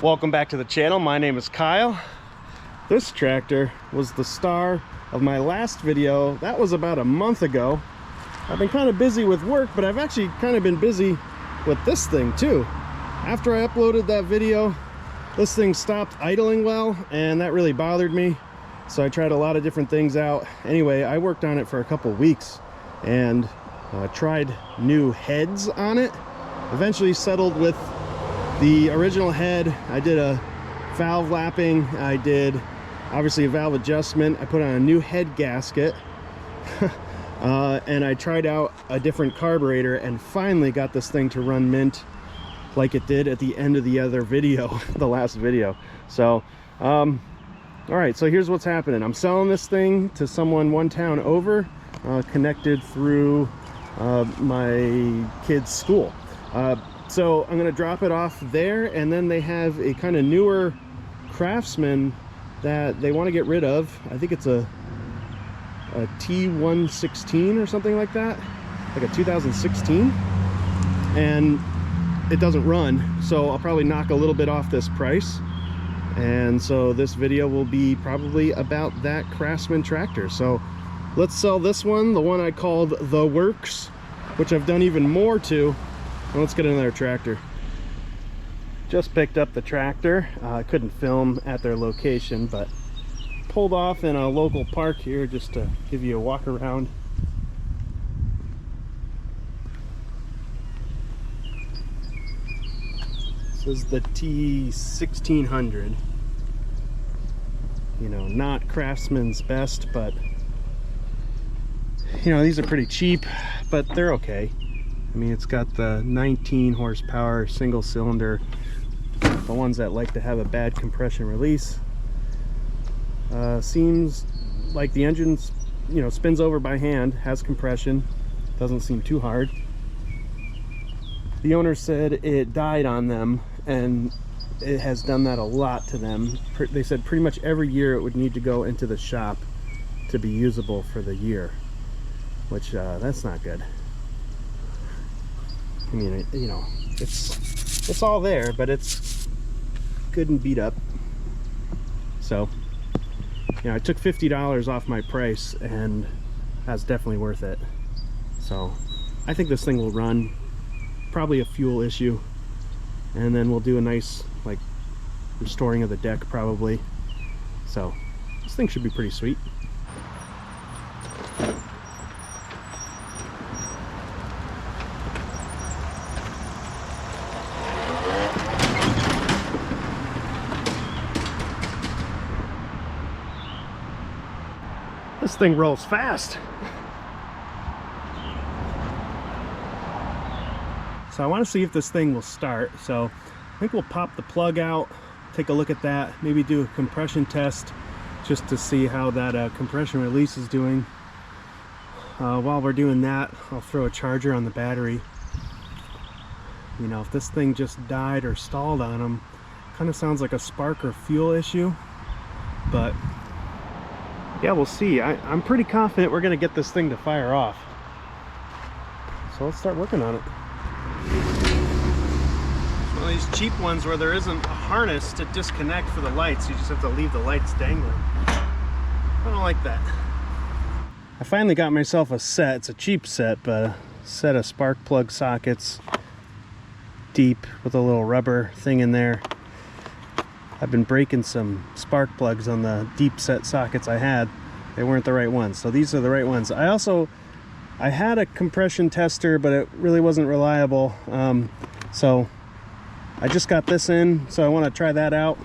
Welcome back to the channel. My name is Kyle. This tractor was the star of my last video. That was about a month ago. I've been kind of busy with work, but I've actually kind of been busy with this thing too. After I uploaded that video, this thing stopped idling well, and that really bothered me. So I tried a lot of different things out. Anyway, I worked on it for a couple weeks and tried new heads on it. Eventually settled with the original head. I did a valve lapping. I did obviously a valve adjustment. I put on a new head gasket. And I tried out a different carburetor and finally got this thing to run mint like it did at the end of the other video, the last video. So, all right, so here's what's happening. I'm selling this thing to someone one town over, connected through my kid's school. So I'm gonna drop it off there, and then they have a kind of newer Craftsman that they want to get rid of. I think it's a T1600 or something like that, like a 2016, and it doesn't run, so I'll probably knock a little bit off this price. And so this video will be probably about that Craftsman tractor. So let's sell this one, the one I called the Works, which I've done even more to. And let's get another tractor. Just picked up the tractor. I couldn't film at their location, but pulled off in a local park here just to give you a walk around. This is the T1600. You know, not Craftsman's best, but you know, these are pretty cheap, but they're okay. I mean, it's got the 19 horsepower single cylinder, the ones that like to have a bad compression release. Seems like the engine's, you know, spins over by hand, has compression, doesn't seem too hard. The owner said it died on them, and it has done that a lot to them. They said pretty much every year it would need to go into the shop to be usable for the year, which that's not good. I mean, you know, it's all there, but it's good and beat up. So, you know, I took $50 off my price, and that's definitely worth it. So I think this thing will run. Probably a fuel issue, and then we'll do a nice like restoring of the deck probably. So this thing should be pretty sweet. This thing rolls fast. So I want to see if this thing will start. So I think we'll pop the plug out, take a look at that, maybe do a compression test just to see how that compression release is doing. While we're doing that, I'll throw a charger on the battery. You know, if this thing just died or stalled on them, kind of sounds like a spark or fuel issue, but yeah, we'll see. I'm pretty confident we're going to get this thing to fire off. So let's start working on it. It's one of these cheap ones where there isn't a harness to disconnect for the lights. You just have to leave the lights dangling. I don't like that. I finally got myself a set. It's a cheap set, but a set of spark plug sockets, deep, with a little rubber thing in there. I've been breaking some spark plugs on the deep set sockets I had. They weren't the right ones, so these are the right ones. I had a compression tester, but it really wasn't reliable. So I just got this in, so I want to try that out.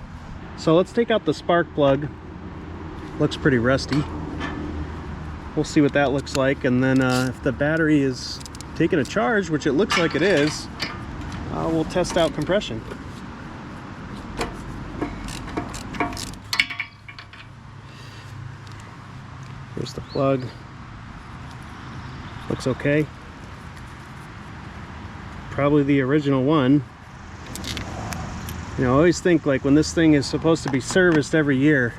So let's take out the spark plug. Looks pretty rusty. We'll see what that looks like, and then if the battery is taking a charge, which it looks like it is, we'll test out compression. Here's the plug. Looks okay. Probably the original one. You know, I always think like when this thing is supposed to be serviced every year,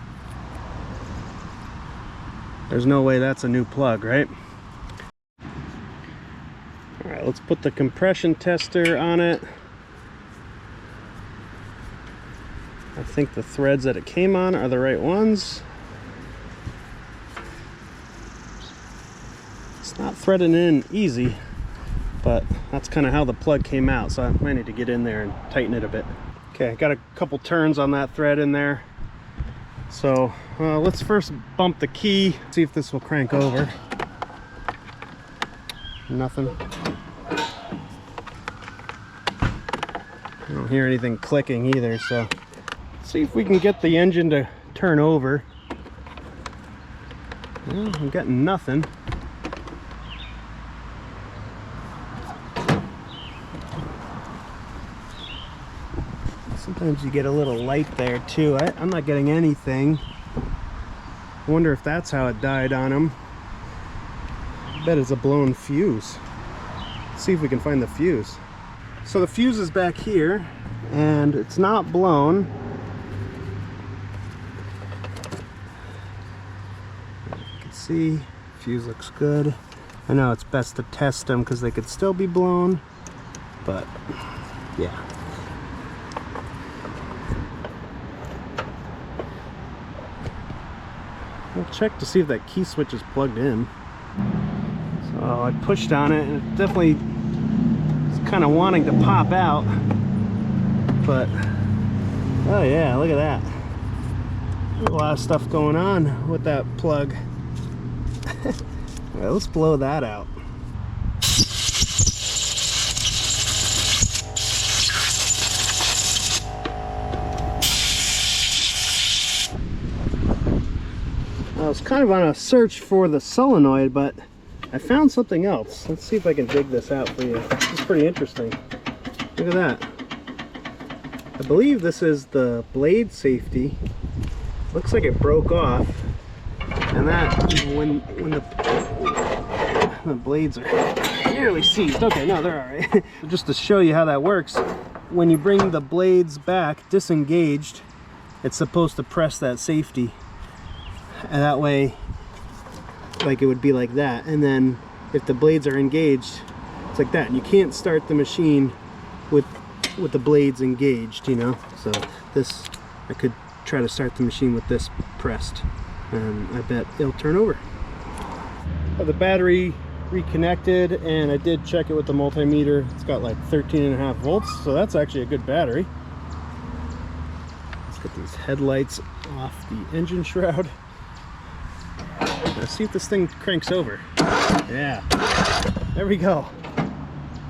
there's no way that's a new plug, right? All right, let's put the compression tester on it. I think the threads that it came on are the right ones. It's not threading in easy, but that's kind of how the plug came out, so I might need to get in there and tighten it a bit. Okay, I got a couple turns on that thread in there. So let's first bump the key, see if this will crank over. Nothing. I don't hear anything clicking either, so let's see if we can get the engine to turn over. Well, I'm getting nothing. Sometimes you get a little light there too. I'm not getting anything. I wonder if that's how it died on him. I bet it's a blown fuse. Let's see if we can find the fuse. So the fuse is back here and it's not blown. You can see fuse looks good. I know it's best to test them because they could still be blown, but yeah. We'll check to see if that key switch is plugged in. So I pushed on it and it definitely is kind of wanting to pop out. But, oh yeah, look at that. There's a lot of stuff going on with that plug. Well, let's blow that out. I was kind of on a search for the solenoid, but I found something else. Let's see if I can dig this out for you. This is pretty interesting. Look at that. I believe this is the blade safety. Looks like it broke off. And that, when the blades are nearly seized. Okay, no, they're all right. Just to show you how that works, when you bring the blades back disengaged, it's supposed to press that safety. And that way, like it would be like that. And then if the blades are engaged, it's like that. And you can't start the machine with the blades engaged, you know. So this, I could try to start the machine with this pressed, and I bet it'll turn over. The battery reconnected, and I did check it with the multimeter. It's got like 13.5 volts, so that's actually a good battery. Let's get these headlights off the engine shroud. Let's see if this thing cranks over. Yeah, there we go.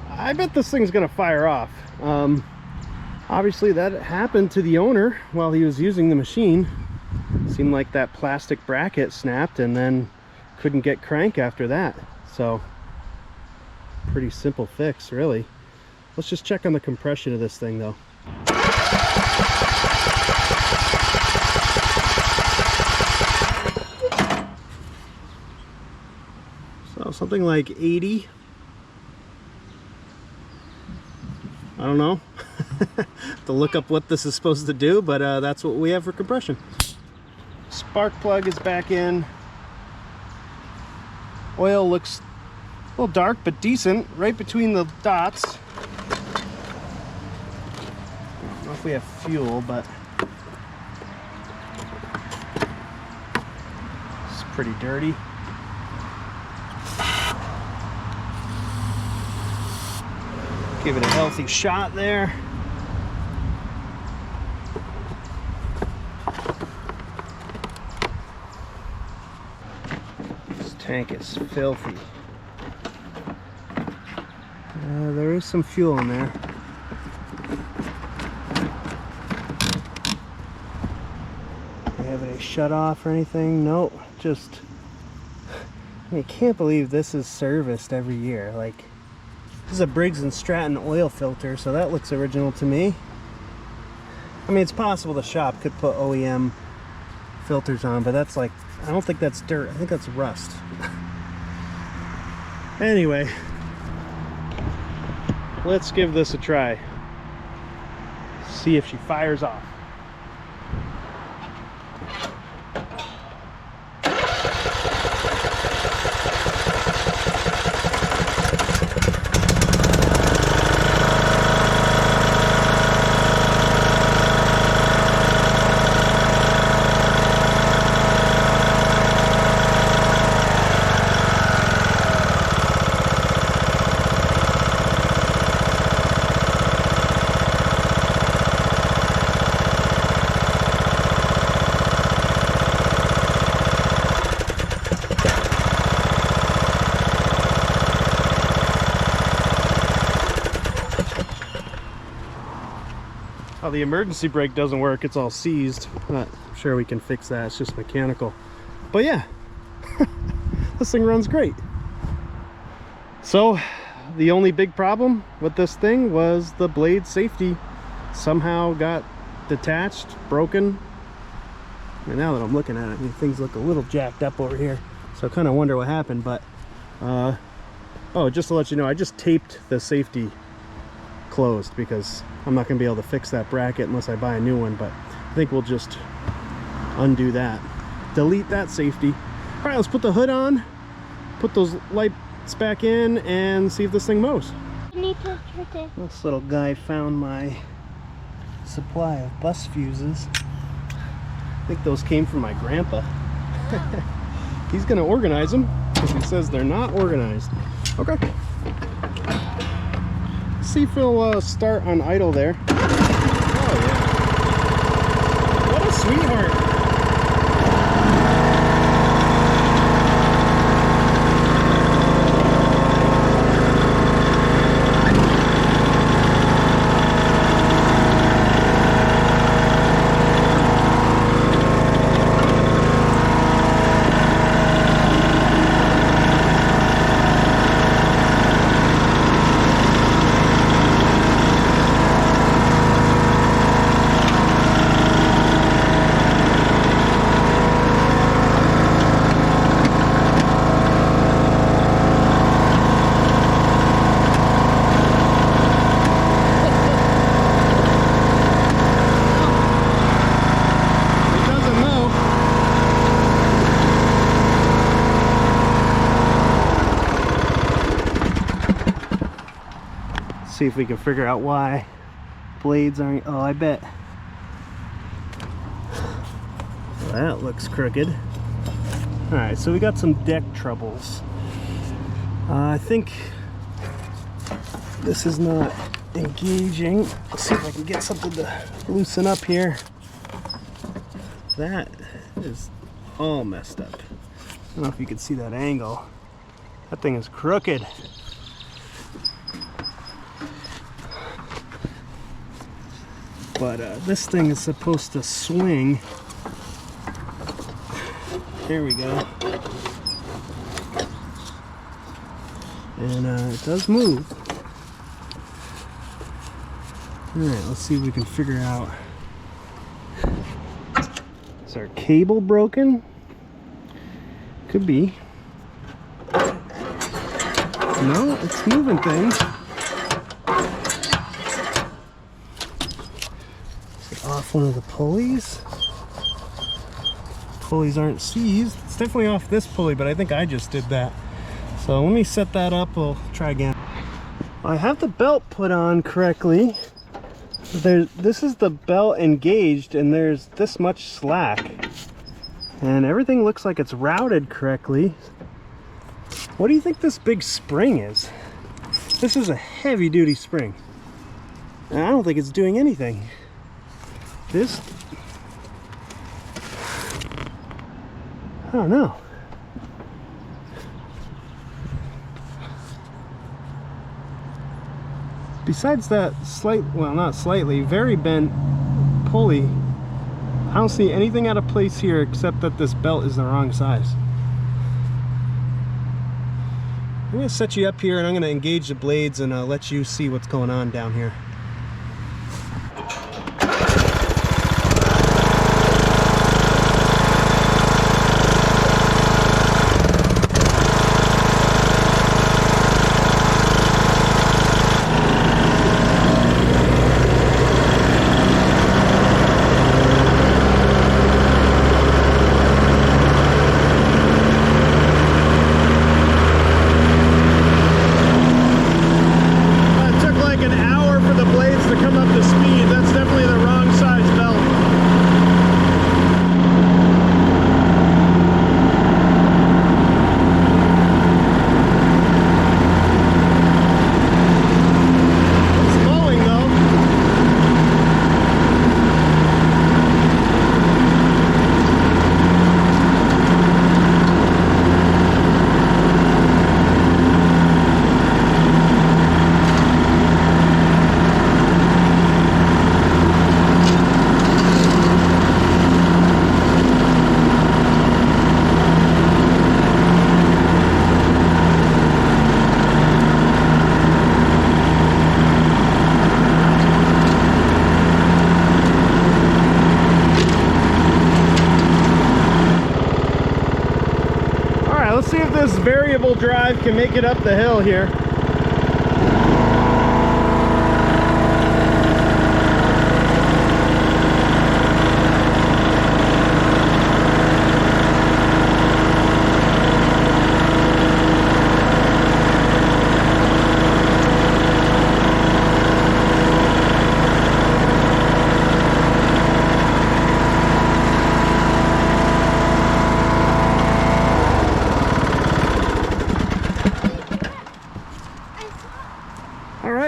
I bet this thing's gonna fire off. Obviously that happened to the owner while he was using the machine. Seemed like that plastic bracket snapped and then couldn't get crank after that. So pretty simple fix, really. Let's just check on the compression of this thing though. So something like 80. I don't know. To look up what this is supposed to do, but that's what we have for compression. Spark plug is back in. Oil looks a little dark but decent, right between the dots. I don't know if we have fuel, but it's pretty dirty. Give it a healthy shot there. This tank is filthy. There is some fuel in there. Do you have any shut off or anything? Nope. Just, I mean, I can't believe this is serviced every year. Like, this is a Briggs & Stratton oil filter, so that looks original to me. I mean, it's possible the shop could put OEM filters on, but that's like, I don't think that's dirt. I think that's rust. Anyway, let's give this a try. See if she fires off. the emergency brake doesn't work. It's all seized. Not sure we can fix that. It's just mechanical. But yeah, this thing runs great. So the only big problem with this thing was the blade safety somehow got detached, broken. And now that I'm looking at it, things look a little jacked up over here. So I kind of wonder what happened. But oh, just to let you know, I just taped the safety closed because I'm not going to be able to fix that bracket unless I buy a new one. But I think we'll just undo that, delete that safety. All right, let's put the hood on, put those lights back in, and see if this thing mows. This little guy found my supply of bus fuses. I think those came from my grandpa. He's gonna organize them because he says they're not organized. Okay. See if he'll start on idle there. Oh yeah. What a sweetheart. See if we can figure out why blades aren't. Oh, I bet that looks crooked. All right, so we got some deck troubles. I think this is not engaging. Let's see if I can get something to loosen up here. That is all messed up. I don't know if you can see that angle. That thing is crooked. But this thing is supposed to swing. There we go. And it does move. Alright, let's see if we can figure out. Is our cable broken? Could be. No, it's moving things. Off one of the pulleys. Pulleys aren't seized. It's definitely off this pulley, but I think I just did that. So let me set that up. We'll try again. I have the belt put on correctly. This is the belt engaged, and there's this much slack. And everything looks like it's routed correctly. What do you think this big spring is? This is a heavy-duty spring. And I don't think it's doing anything. This, I don't know. Besides that not slightly, very bent pulley, I don't see anything out of place here except that this belt is the wrong size. I'm going to set you up here and I'm going to engage the blades and let you see what's going on down here. For the right, let's see if this variable drive can make it up the hill here.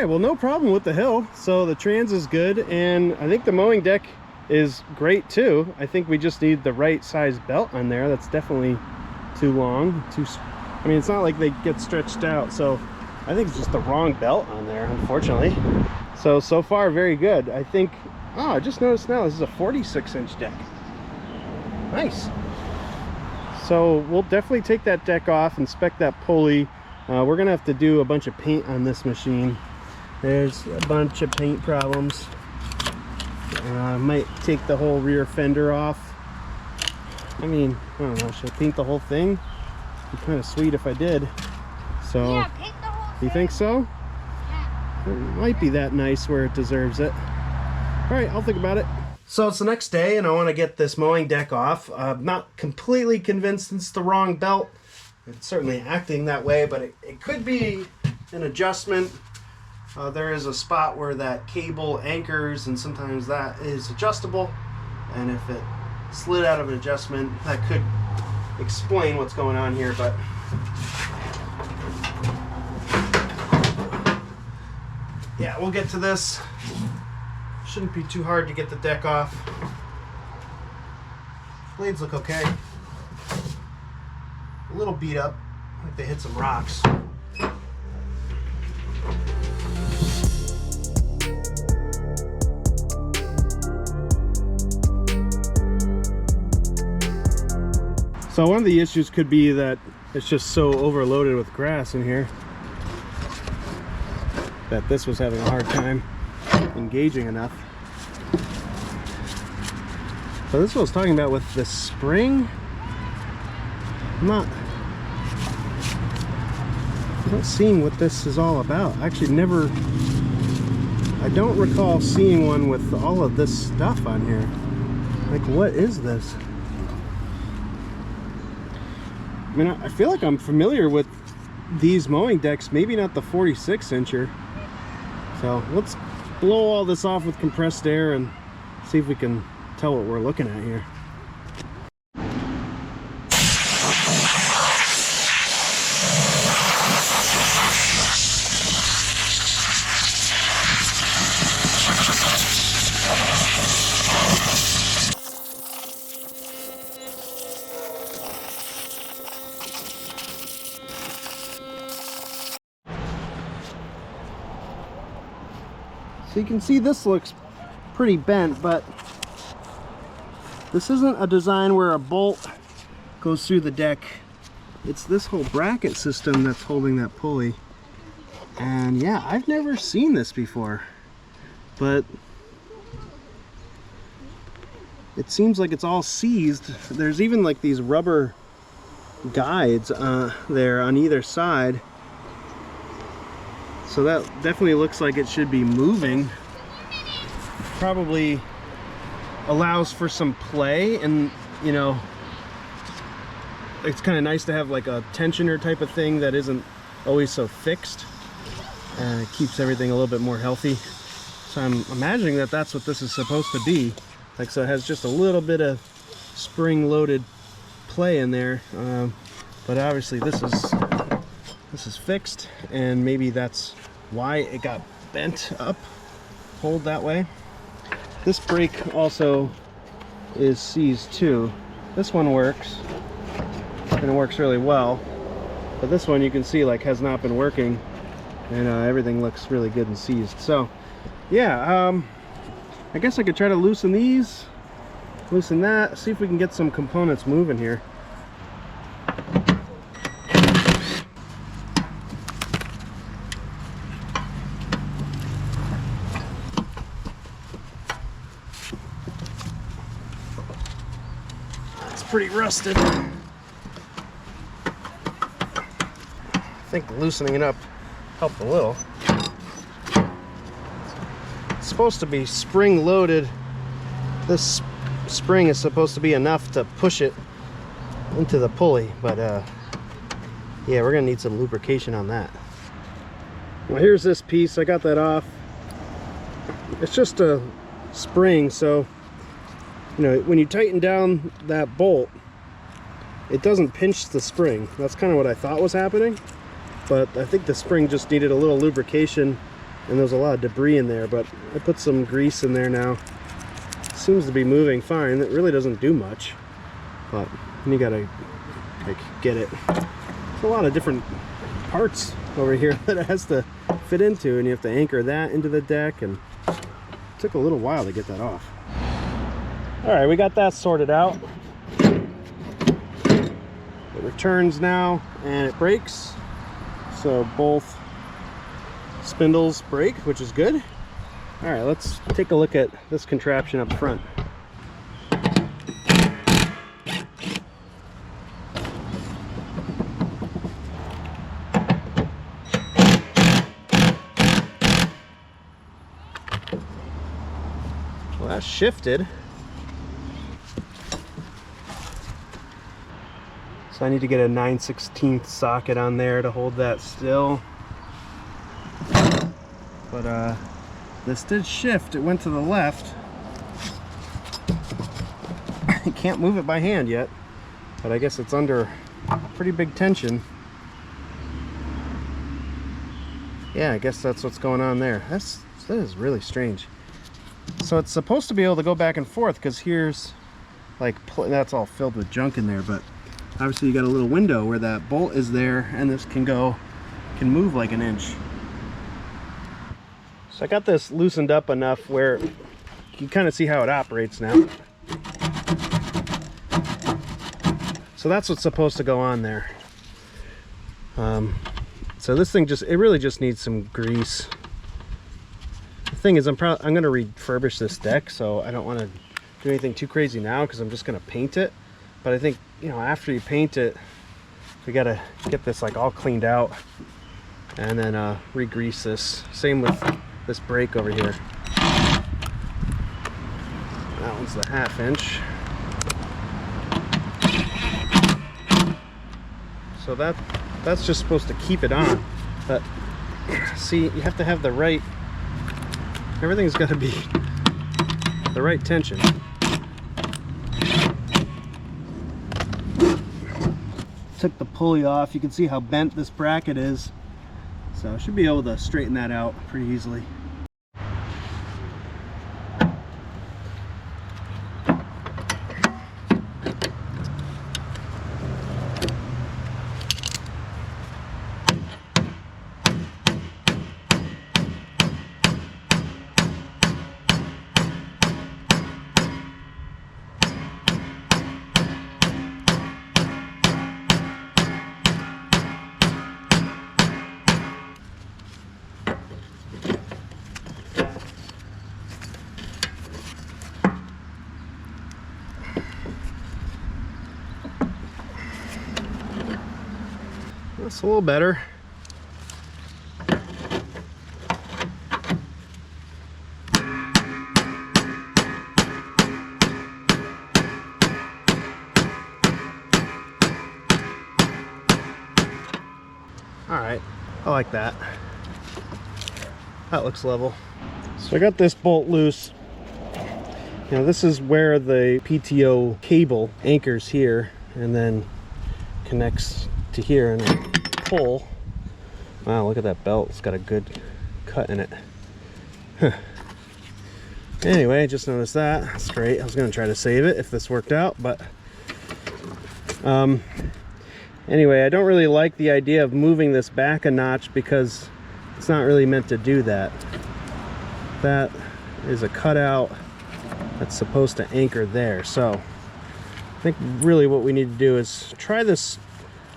Well, no problem with the hill. So the trans is good, and I think the mowing deck is great too. I think we just need the right size belt on there. That's definitely too long. I mean, it's not like they get stretched out, so I think it's just the wrong belt on there, unfortunately. So far, very good. I think, oh, I just noticed now this is a 46-inch deck. Nice. So we'll definitely take that deck off, inspect that pulley. We're gonna have to do a bunch of paint on this machine. There's a bunch of paint problems. Might take the whole rear fender off. I mean, I don't know, should I paint the whole thing? It'd be kind of sweet if I did. So, yeah, paint the whole thing. You think so? Yeah. It might be that nice where it deserves it. All right, I'll think about it. So it's the next day, and I want to get this mowing deck off. I'm not completely convinced it's the wrong belt. It's certainly acting that way, but it could be an adjustment. There is a spot where that cable anchors, and sometimes that is adjustable, and if it slid out of an adjustment, that could explain what's going on here. But yeah, we'll get to this. Shouldn't be too hard to get the deck off. Blades look okay. A little beat up, like they hit some rocks. So one of the issues could be that it's just so overloaded with grass in here that this was having a hard time engaging enough. So this is what I was talking about with the spring. I'm not seeing what this is all about. I actually I don't recall seeing one with all of this stuff on here. Like, what is this? I mean, I feel like I'm familiar with these mowing decks, maybe not the 46-incher. So let's blow all this off with compressed air and see if we can tell what we're looking at here. So you can see this looks pretty bent, but this isn't a design where a bolt goes through the deck. It's this whole bracket system that's holding that pulley. And yeah, I've never seen this before, but it seems like it's all seized. There's even like these rubber guides there on either side. So that definitely looks like it should be moving. Probably allows for some play, and you know, it's kind of nice to have like a tensioner type of thing that isn't always so fixed, and it keeps everything a little bit more healthy. So I'm imagining that that's what this is supposed to be. Like, so it has just a little bit of spring-loaded play in there, but obviously this is fixed, and maybe that's why it got bent up, pulled that way. This brake also is seized too. This one works, and it works really well, but this one you can see like has not been working, and everything looks really good and seized. So yeah, I guess I could try to loosen these, loosen that, see if we can get some components moving here. It's pretty rusted. think loosening it up helped a little. It's supposed to be spring loaded. This spring is supposed to be enough to push it into the pulley, but yeah, we're gonna need some lubrication on that. Well, here's this piece. I got that off. It's just a spring, so you know, when you tighten down that bolt, it doesn't pinch the spring. That's kind of what I thought was happening, but I think the spring just needed a little lubrication, and there's a lot of debris in there. But I put some grease in there now. Seems to be moving fine. It really doesn't do much, but you gotta like get it. There's a lot of different parts over here that it has to fit into, and you have to anchor that into the deck, and it took a little while to get that off. All right, we got that sorted out. It returns now and it breaks, so both spindles break, which is good. All right, let's take a look at this contraption up front. Well, that's shifted. So I need to get a 9/16 socket on there to hold that still. But this did shift. It went to the left. I can't move it by hand yet, but I guess it's under pretty big tension. Yeah, I guess that's what's going on there. That is really strange. So it's supposed to be able to go back and forth, because here's like, that's all filled with junk in there, but obviously you got a little window where that bolt is there, and this can move like an inch. So I got this loosened up enough where you can kind of see how it operates now. So that's what's supposed to go on there. So this thing it really just needs some grease. The thing is, I'm going to refurbish this deck, so I don't want to do anything too crazy now, because I'm just going to paint it. But I think, you know, after you paint it, we got to get this like all cleaned out and then re-grease this. Same with this brake over here. That one's the 1/2 inch. So that's just supposed to keep it on. But see, you have to have the right, everything's got to be the right tension. Took the pulley off. You can see how bent this bracket is. So I should be able to straighten that out pretty easily. That's a little better. All right, I like that. That looks level. So I got this bolt loose. Now this is where the PTO cable anchors here and then connects to here and then pull. Wow, look at that belt. It's got a good cut in it. Huh. Anyway, I just noticed that. That's great. I was going to try to save it if this worked out, but anyway, I don't really like the idea of moving this back a notch because it's not really meant to do that. That is a cutout that's supposed to anchor there. So I think really what we need to do is try this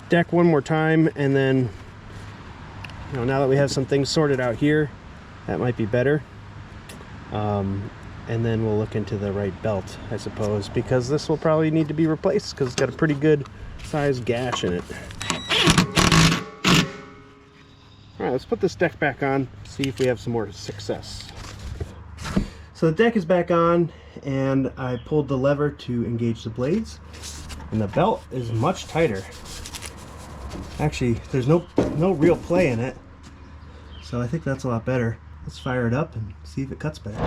deck one more time, and then, you know, now that we have some things sorted out here, that might be better. And then we'll look into the right belt, I suppose, because this will probably need to be replaced because it's got a pretty good sized gash in it. right, let's put this deck back on, see if we have some more success. So the deck is back on, and I pulled the lever to engage the blades, and the belt is much tighter. Actually, there's no real play in it, so I think that's a lot better. Let's fire it up and see if it cuts better.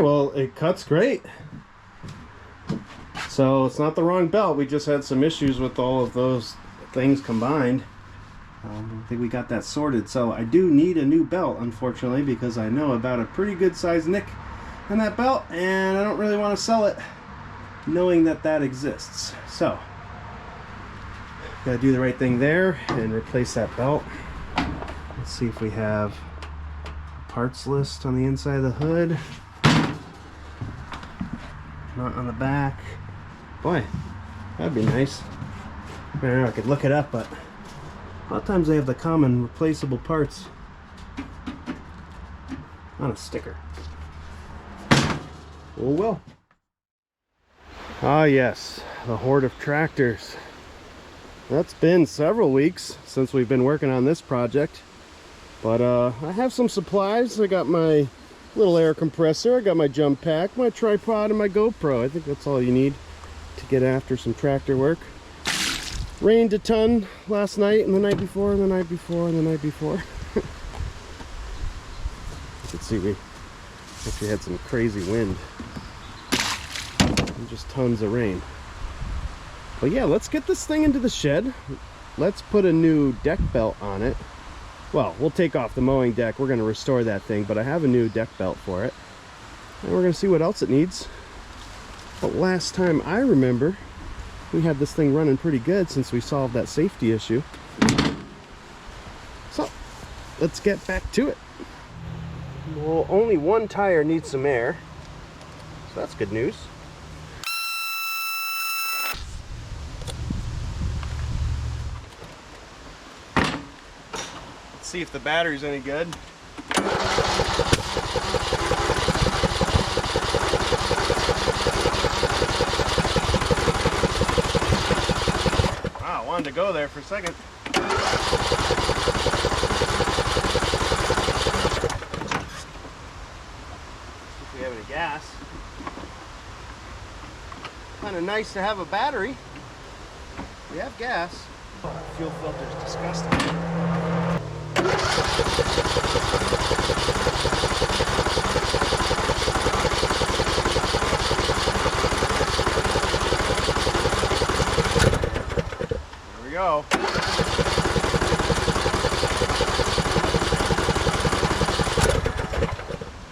Well, it cuts great. So it's not the wrong belt. We just had some issues with all of those things combined. I think we got that sorted. So I do need a new belt, unfortunately, because I know about a pretty good sized nick in that belt, and I don't really want to sell it knowing that that exists. So gotta do the right thing there and replace that belt. Let's see if we have a parts list on the inside of the hood. Not on the back. Boy, that'd be nice. I don't know, I could look it up, but a lot of times they have the common replaceable parts on a sticker. Oh well. Ah yes, the horde of tractors. That's been several weeks since we've been working on this project, but I have some supplies. I got my little air compressor, I got my jump pack, my tripod, and my GoPro. I think that's all you need to get after some tractor work. Rained a ton last night and the night before and the night before and the night before. You can see we actually had some crazy wind and just tons of rain. But yeah, let's get this thing into the shed. Let's put a new deck belt on it. Well, we'll take off the mowing deck. We're going to restore that thing, but I have a new deck belt for it. And we're going to see what else it needs. But last time I remember, we had this thing running pretty good since we solved that safety issue. So, let's get back to it. Well, only one tire needs some air, so that's good news. See if the battery's any good. Wow, I wanted to go there for a second. See if we have any gas. Kind of nice to have a battery. We have gas. Oh, fuel filter's disgusting. There we go.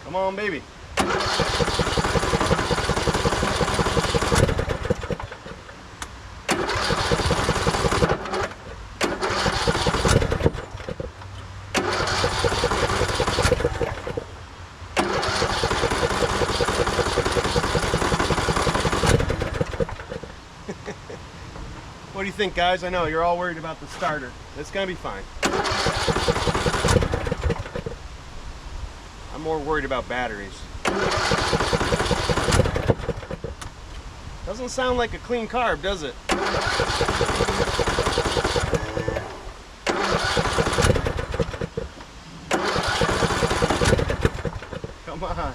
Come on, baby. What do you think, guys? I know you're all worried about the starter. It's gonna be fine. I'm more worried about batteries. Doesn't sound like a clean carb, does it? Come on.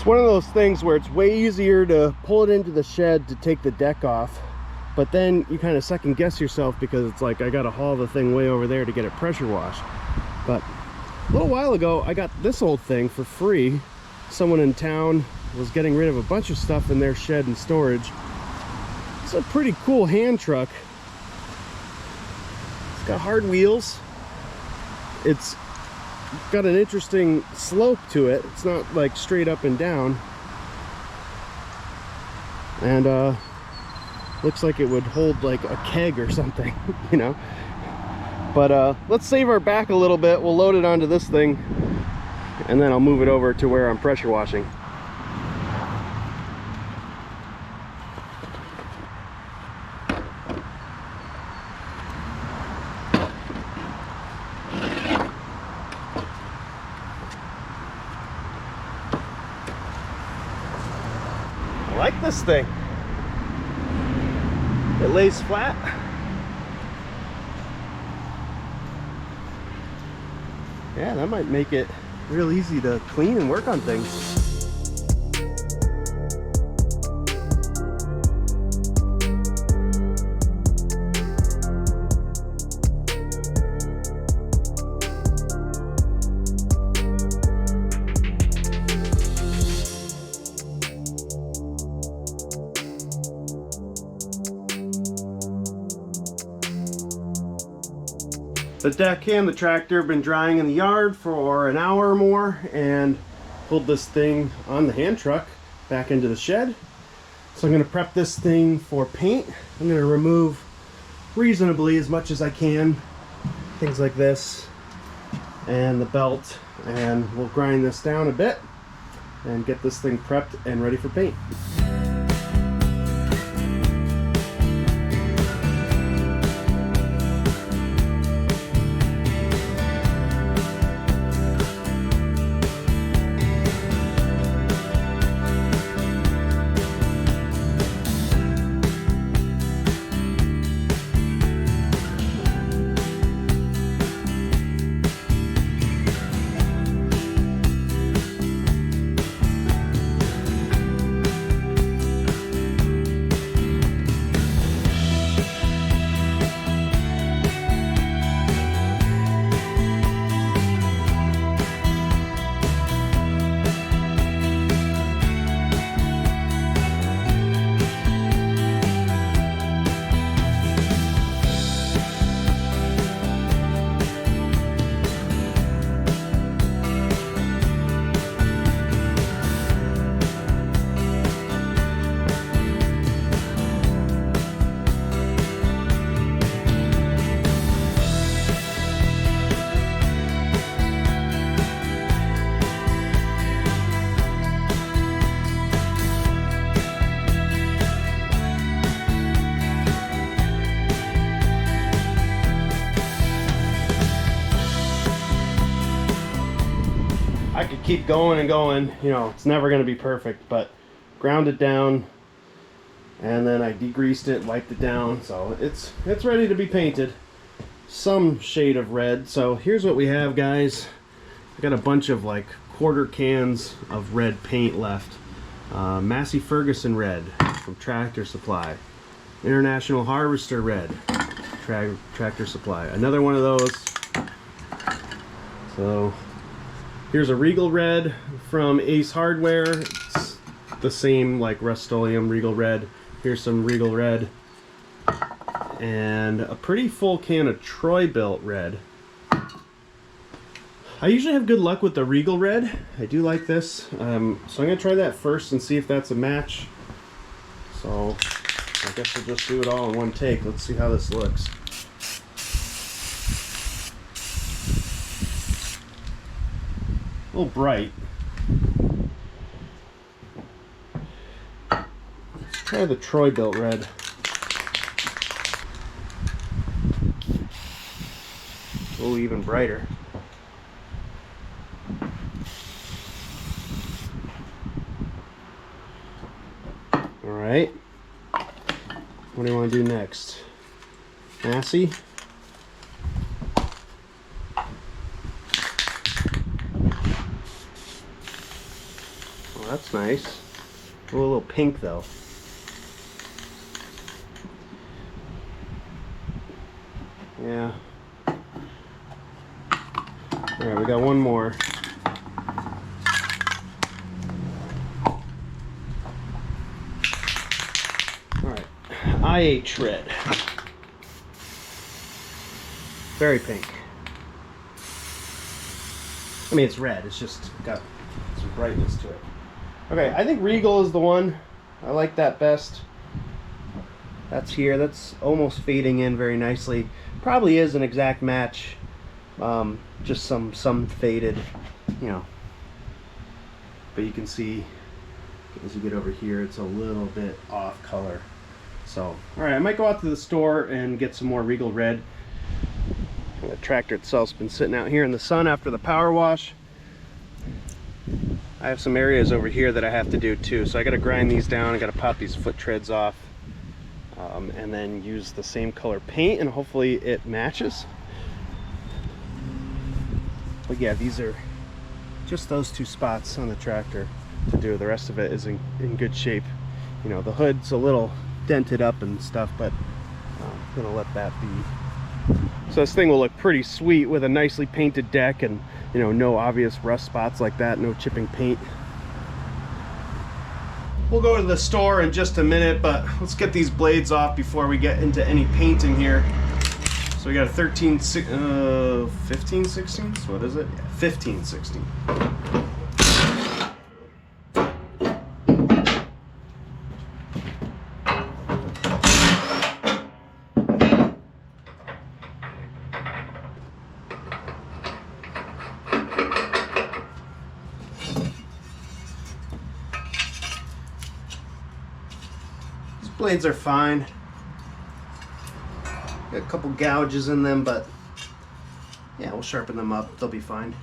It's one of those things where it's way easier to pull it into the shed to take the deck off, but then you kind of second guess yourself because it's like I gotta haul the thing way over there to get it pressure washed. But a little while ago I got this old thing for free. Someone in town was getting rid of a bunch of stuff in their shed and storage. It's a pretty cool hand truck. It's got hard wheels. It's got an interesting slope to it. It's not like straight up and down. And looks like it would hold like a keg or something, you know. But let's save our back a little bit. We'll load it onto this thing and then I'll move it over to where I'm pressure washing. I like this thing. It lays flat. Yeah, that might make it real easy to clean and work on things. The deck and the tractor have been drying in the yard for an hour or more, and pulled this thing on the hand truck back into the shed. So I'm going to prep this thing for paint. I'm going to remove reasonably as much as I can, things like this and the belt, and we'll grind this down a bit and get this thing prepped and ready for paint. I could keep going and going, you know, it's never going to be perfect, but ground it down and then I degreased it, wiped it down, so it's ready to be painted. Some shade of red. So here's what we have, guys. I got a bunch of like quarter cans of red paint left. Massey Ferguson red from Tractor Supply. International Harvester red, Tractor Supply. Another one of those. So here's a Regal red from Ace Hardware. It's the same like Rust-Oleum Regal red. Here's some Regal red. And a pretty full can of Troy-Bilt red. I usually have good luck with the Regal red. I do like this. So I'm going to try that first and see if that's a match. So I guess we'll just do it all in one take. Let's see how this looks. A little bright. Let's try the Troy-Bilt red. Oh, even brighter. All right. What do you want to do next? Massey? That's nice. A little pink though. Yeah. Alright, we got one more. Alright. IH Red. Very pink. I mean, it's red. It's just got some brightness to it. Okay, I think Regal is the one. I like that best. That's here. That's almost fading in very nicely. Probably is an exact match. Just some faded, you know. But you can see as you get over here, it's a little bit off color. So, all right, I might go out to the store and get some more Regal Red. The tractor itself's been sitting out here in the sun after the power wash. I have some areas over here that I have to do too, so I got to grind these down. I got to pop these foot treads off, and then use the same color paint, and hopefully it matches. But yeah, these are just those two spots on the tractor to do. The rest of it is in good shape. You know, the hood's a little dented up and stuff, but I'm gonna let that be. So this thing will look pretty sweet with a nicely painted deck and, you know, no obvious rust spots like that, no chipping paint. We'll go to the store in just a minute, but let's get these blades off before we get into any painting here. So we got a 15 16ths, what is it? Yeah, 15 16. Blades are fine. Got a couple gouges in them, but yeah, we'll sharpen them up. They'll be fine.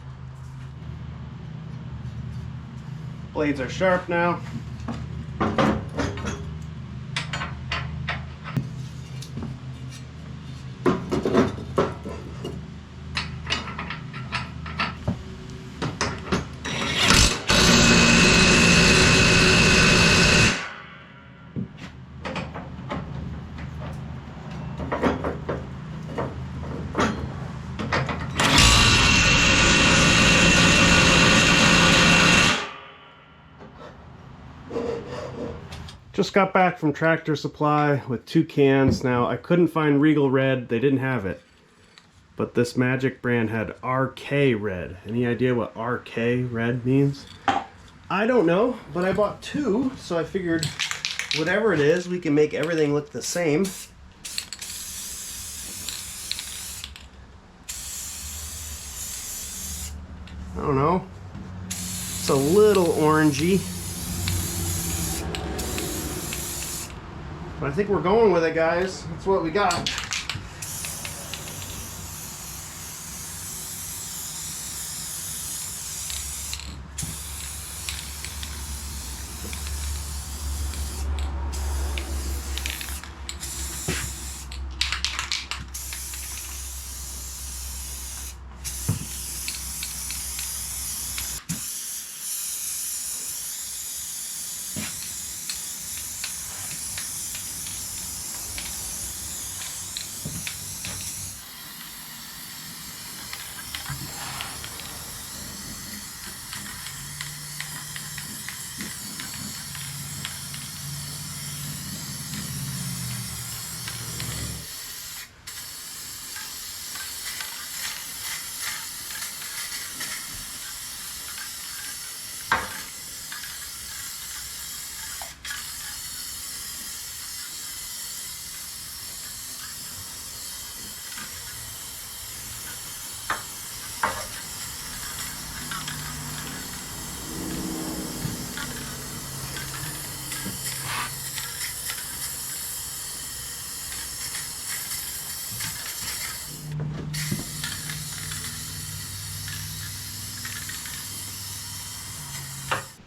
Blades are sharp now. Just got back from Tractor Supply with 2 cans. Now, I couldn't find Regal Red. They didn't have it. But this Majic brand had RK Red. Any idea what RK Red means? I don't know, but I bought 2, so I figured whatever it is, we can make everything look the same. I don't know. It's a little orangey. But I think we're going with it, guys. That's what we got.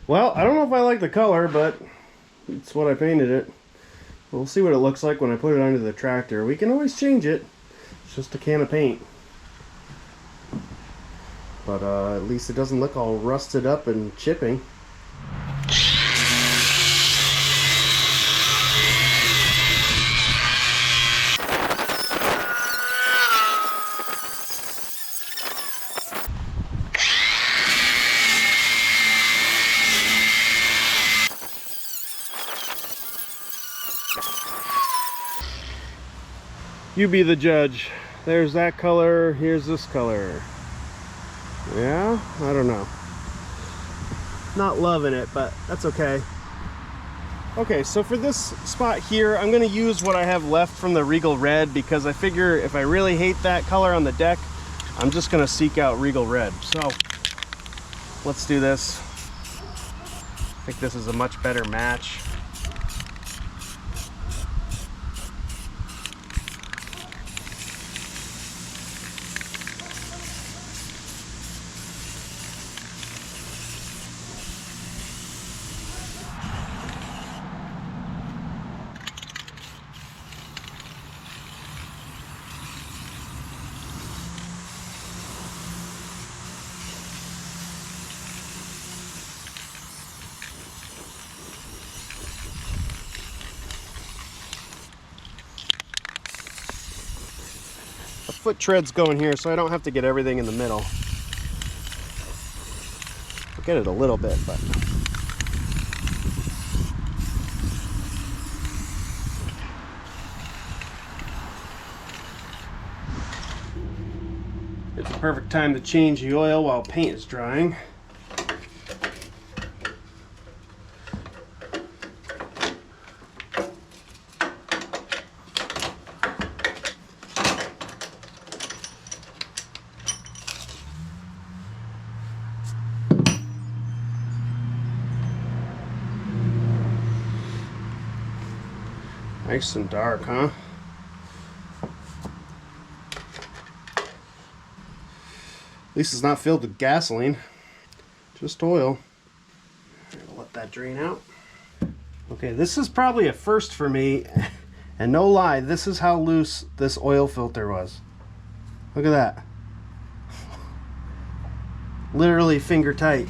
Well, I don't know if I like the color, but it's what I painted it. We'll see what it looks like when I put it under the tractor. We can always change it. It's just a can of paint. But at least it doesn't look all rusted up and chipping. You be the judge. There's that color, here's this color. Yeah, I don't know. Not loving it, but that's okay. Okay, so for this spot here, I'm gonna use what I have left from the Regal Red, because I figure if I really hate that color on the deck, I'm just gonna seek out Regal Red. So let's do this. I think this is a much better match. Foot tread's going here, so I don't have to get everything in the middle. I'll get it a little bit, but it's a perfect time to change the oil while paint is drying. Nice and dark, huh? At least it's not filled with gasoline, just oil. I'll let that drain out. Okay, this is probably a first for me, and no lie, this is how loose this oil filter was. Look at that. Literally finger tight.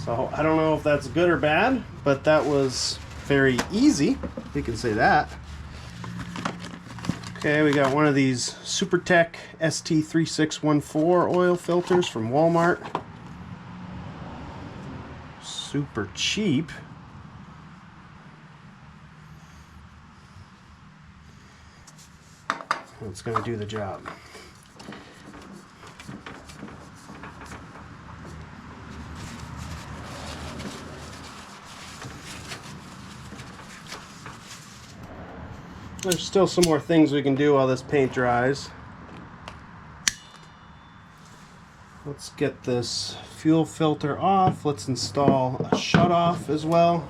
So I don't know if that's good or bad, but that was very easy. You can say that. Okay, we got one of these SuperTech ST3614 oil filters from Walmart. Super cheap. It's going to do the job. There's still some more things we can do while this paint dries. Let's get this fuel filter off. Let's install a shutoff as well.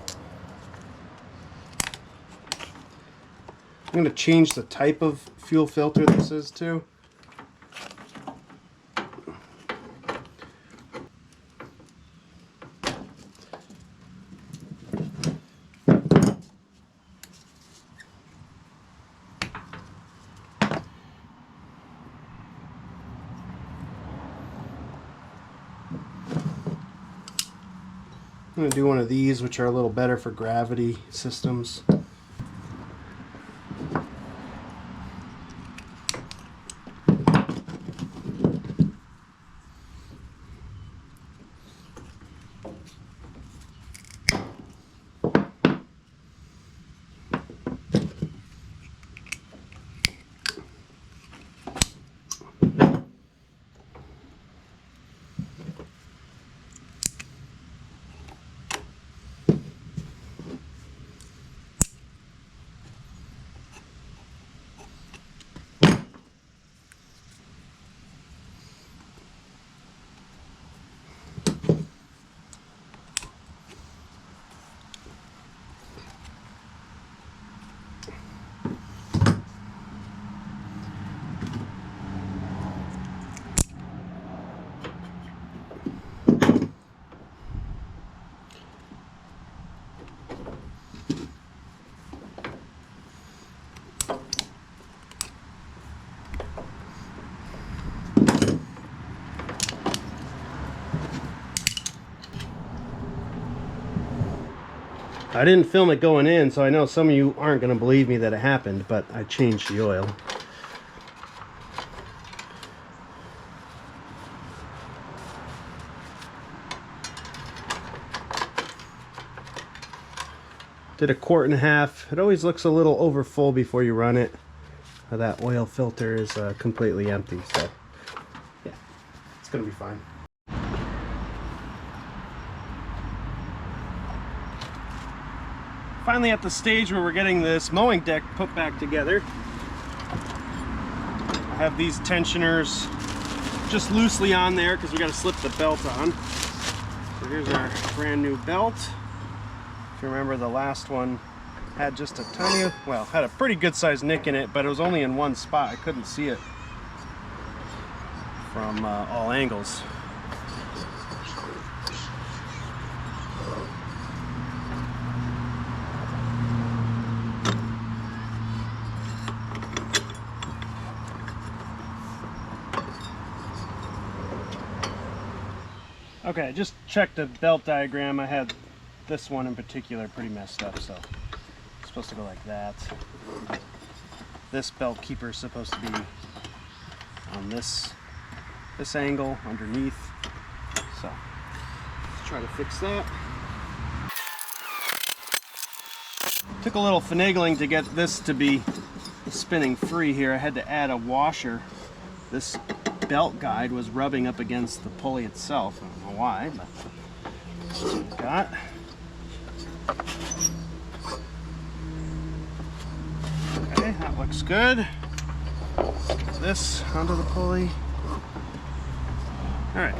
I'm going to change the type of fuel filter this is too. I'm going to do one of these, which are a little better for gravity systems. I didn't film it going in, so I know some of you aren't going to believe me that it happened, but I changed the oil. Did a 1.5 quarts. It always looks a little over full before you run it. That oil filter is completely empty, so yeah, it's gonna be fine. Finally at the stage where we're getting this mowing deck put back together. I have these tensioners just loosely on there because we got to slip the belt on. So here's our brand new belt. If you remember, the last one had just a tiny, well, had a pretty good sized nick in it, but it was only in one spot. I couldn't see it from all angles. Okay, I just checked the belt diagram. I had this one in particular pretty messed up, so it's supposed to go like that. This belt keeper is supposed to be on this angle underneath. So let's try to fix that. Took a little finagling to get this to be spinning free here. I had to add a washer. This belt guide was rubbing up against the pulley itself. I don't know why, but that's what we got. Okay, that looks good. Get this onto the pulley. All right,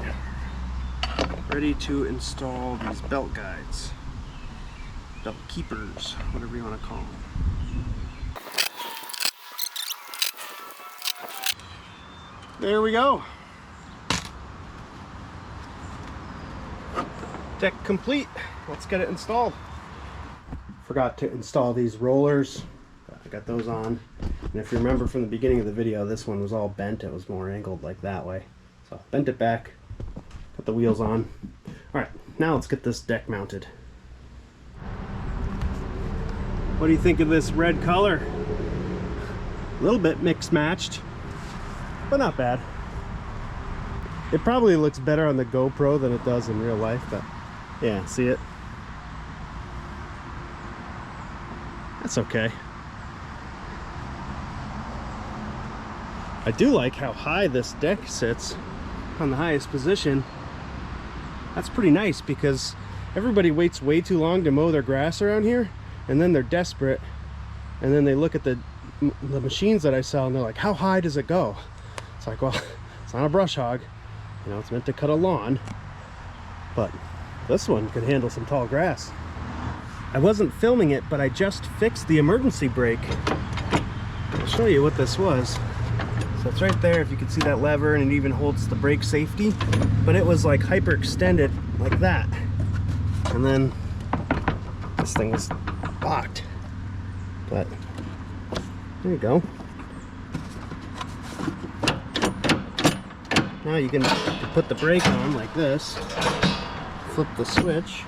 ready to install these belt guides, belt keepers, whatever you want to call them. There we go. Deck complete. Let's get it installed. Forgot to install these rollers. I got those on. And if you remember from the beginning of the video, this one was all bent. It was more angled like that way. So bent it back, put the wheels on. All right, now let's get this deck mounted. What do you think of this red color? A little bit mixed matched, but not bad. It probably looks better on the GoPro than it does in real life, but yeah, see it? That's okay. I do like how high this deck sits on the highest position. That's pretty nice because everybody waits way too long to mow their grass around here, and then they're desperate, and then they look at the machines that I sell and they're like, how high does it go? It's like, well, it's not a brush hog, you know, it's meant to cut a lawn, but this one could handle some tall grass. I wasn't filming it, but I just fixed the emergency brake. I'll show you what this was. So it's right there, if you can see that lever, and it even holds the brake safety, but it was like hyperextended like that. And then this thing was locked, but there you go. Now you can put the brake on like this, flip the switch,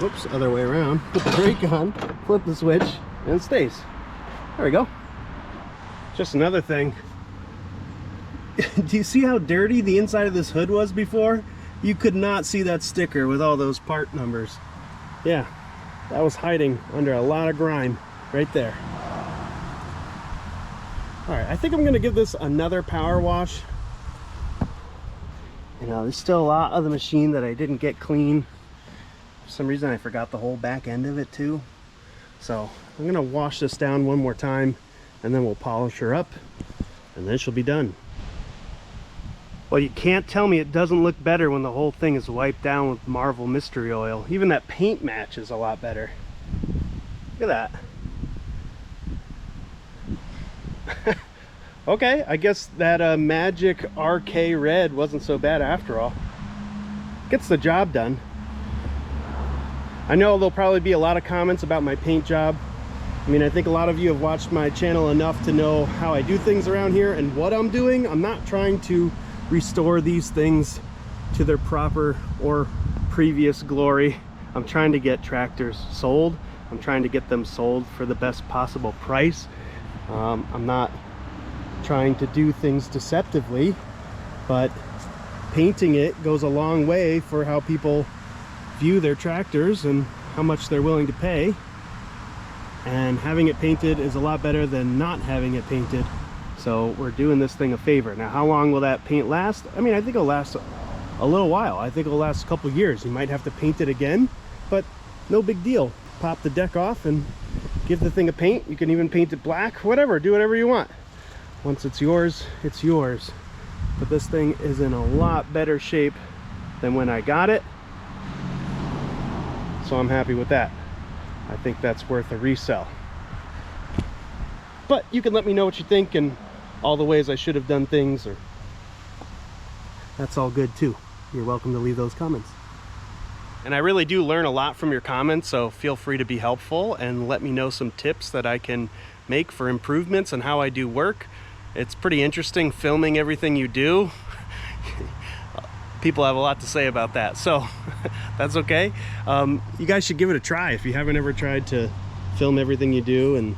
whoops, other way around, put the brake on, flip the switch, and it stays. There we go. Just another thing. Do you see how dirty the inside of this hood was before? You could not see that sticker with all those part numbers. Yeah, that was hiding under a lot of grime right there. All right, I think I'm gonna give this another power wash. You know, there's still a lot of the machine that I didn't get clean. For some reason I forgot the whole back end of it too. So I'm gonna wash this down one more time, and then we'll polish her up, and then she'll be done. Well, you can't tell me it doesn't look better when the whole thing is wiped down with Marvel Mystery Oil. Even that paint match is a lot better. Look at that. Okay, I guess that Majic RK Red wasn't so bad after all. Gets the job done. I know there'll probably be a lot of comments about my paint job. I mean, I think a lot of you have watched my channel enough to know how I do things around here and what I'm doing. I'm not trying to restore these things to their proper or previous glory. I'm trying to get tractors sold. I'm trying to get them sold for the best possible price. I'm not trying to do things deceptively, but painting it goes a long way for how people view their tractors and how much they're willing to pay. and having it painted is a lot better than not having it painted. So we're doing this thing a favor. Now, how long will that paint last? I mean, I think it'll last a little while. I think it'll last a couple years. You might have to paint it again, but no big deal. Pop the deck off and give the thing a paint. You can even paint it black, whatever, do whatever you want. Once it's yours, it's yours. But this thing is in a lot better shape than when I got it. So I'm happy with that. I think that's worth a resell. But you can let me know what you think and all the ways I should have done things, or that's all good too. You're welcome to leave those comments. And I really do learn a lot from your comments, so feel free to be helpful and let me know some tips that I can make for improvements and how I do work. It's pretty interesting filming everything you do. People have a lot to say about that, so that's okay. You guys should give it a try if you haven't ever tried to film everything you do and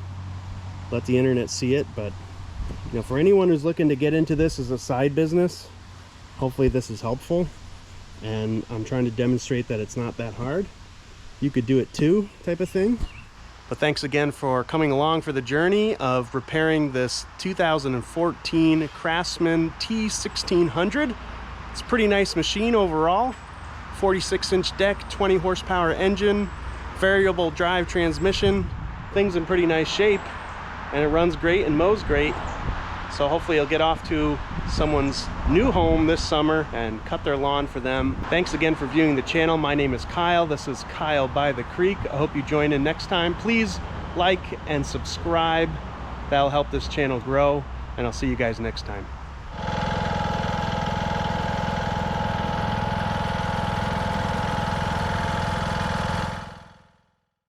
let the internet see it. But you know, for anyone who's looking to get into this as a side business, hopefully this is helpful. And I'm trying to demonstrate that it's not that hard. You could do it too, type of thing. But thanks again for coming along for the journey of repairing this 2014 Craftsman T1600. It's a pretty nice machine overall. 46-inch deck, 20 horsepower engine, variable drive transmission. Thing's in pretty nice shape, and it runs great and mows great. So hopefully it'll get off to someone's new home this summer and cut their lawn for them. Thanks again for viewing the channel. My name is Kyle. This is Kyle by the Creek. I hope you join in next time. Please like and subscribe. That'll help this channel grow, and I'll see you guys next time.